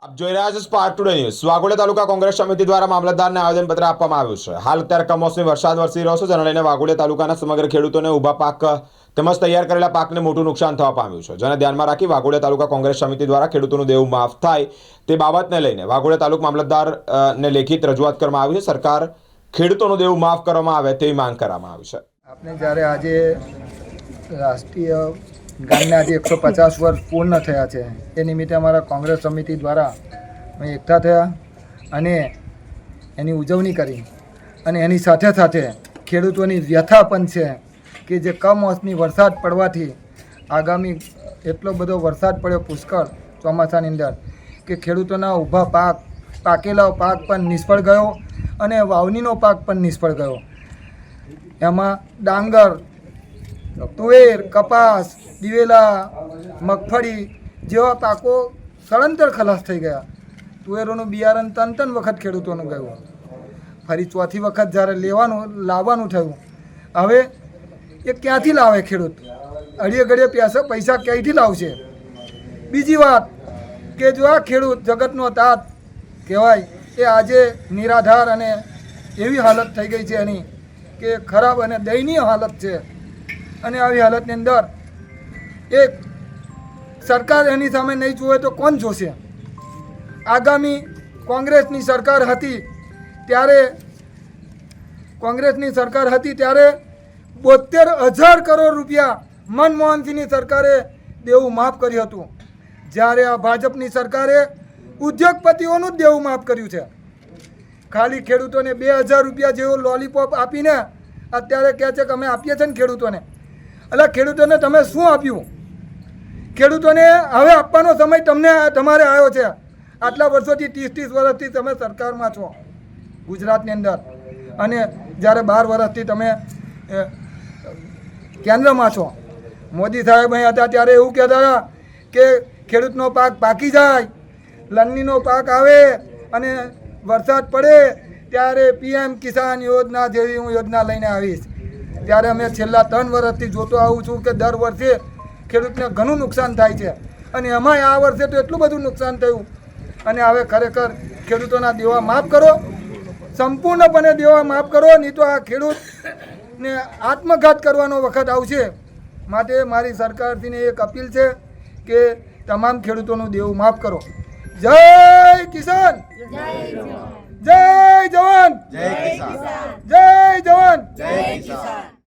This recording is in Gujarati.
આપ જોઈ રહ્યા છો સ્પાર્ક ટુડે ન્યૂઝ। વાઘોડિયા તાલુકા કોંગ્રેસ સમિતિ દ્વારા મામલતદારને આવેદનપત્ર આપવામાં આવ્યું છે। હાલ અત્યારે કમોસમી વરસાદ વરસી રહ્યો છે, જેને લઈને વાઘોડિયા તાલુકાના સમગ્ર ખેડૂતોને ઊભા પાક તેમજ તૈયાર કરેલા પાકને મોટું નુકસાન થવા પામ્યું છે, જેને ધ્યાનમાં રાખી વાઘોડિયા તાલુકા કોંગ્રેસ સમિતિ દ્વારા ખેડૂતોનું દેવું માફ થાય તે બાબતને લઈને વાઘોડિયા તાલુકા મામલતદારને લેખિત રજૂઆત કરવામાં આવી છે। સરકાર ખેડૂતોનું દેવું માફ કરવામાં આવે તેવી માંગ કરવામાં આવી છે। આપણે જ્યારે આજે રાષ્ટ્રીય ગામના આજે 150 વર્ષ પૂર્ણ થયા છે, એ નિમિત્તે અમારા કોંગ્રેસ સમિતિ દ્વારા અમે એકઠા થયા અને એની ઉજવણી કરી અને એની સાથે સાથે ખેડૂતોની વ્યથા પણ છે કે જે કમોસમી વરસાદ પડવાથી આગામી એટલો બધો વરસાદ પડ્યો પુષ્કળ ચોમાસાની અંદર કે ખેડૂતોના ઊભા પાકેલા પાક પણ નિષ્ફળ ગયો અને વાવણીનો પાક પણ નિષ્ફળ ગયો। એમાં ડાંગર, તુવેર, કપાસ, દિવેલા, મગફળી જેવા પાકો સળંતર ખલાસ થઈ ગયા। તુવેરોનું બિયારણ ત્રણ વખત ખેડૂતોનું ગયું, ફરી ચોથી વખત જ્યારે લાવવાનું થયું, હવે એ ક્યાંથી લાવે ખેડૂત? અડીએ ઘડીએ પૈસા ક્યાંયથી લાવશે? બીજી વાત કે જો આ ખેડૂત જગતનો તાત કહેવાય એ આજે નિરાધાર અને એવી હાલત થઈ ગઈ છે એની કે ખરાબ અને દયનીય હાલત છે। અને આવી હાલતની અંદર એક સરકાર એની સામે નહીં જુએ તો કોણ જોશે? આગામી કોંગ્રેસની સરકાર હતી ત્યારે 72,000 કરોડ રૂપિયા મનમોહનસિંહની સરકારે દેવું માફ કર્યું હતું, જ્યારે આ ભાજપની સરકારે ઉદ્યોગપતિઓનું જ દેવું માફ કર્યું છે। ખાલી ખેડૂતોને 2,000 રૂપિયા જેવો લોલીપોપ આપીને અત્યારે કહે છે કે અમે આપીએ છીએ ને ખેડૂતોને। એટલે ખેડૂતોને તમે શું આપ્યું? ખેડૂતોને હવે આપવાનો સમય તમારે આવ્યો છે। આટલા વર્ષોથી 30 વર્ષથી તમે સરકારમાં છો ગુજરાતની અંદર, અને જ્યારે 12 વર્ષથી તમે કેન્દ્રમાં છો। મોદી સાહેબ અહીં હતા ત્યારે એવું કહેતા હતા કે ખેડૂતનો પાક પાકી જાય, લણણીનો પાક આવે અને વરસાદ પડે ત્યારે PM કિસાન યોજના જેવી હું યોજના લઈને આવીશ। ત્યારે અમે છેલ્લા 3 વર્ષથી જોતો આવું છું કે દર વર્ષે ખેડૂતને ઘણું નુકસાન થાય છે, અને એમાંય આ વર્ષે તો એટલું બધું નુકસાન થયું। અને હવે ખરેખર ખેડૂતોના દેવા માફ કરો, સંપૂર્ણપણે દેવા માફ કરો, નહીં તો આ ખેડૂતને આત્મઘાત કરવાનો વખત આવશે। માટે મારી સરકારથીને એક અપીલ છે કે તમામ ખેડૂતોનું દેવું માફ કરો। જય કિસાન, જય જવાન, જય જવાન, જય કિસાન।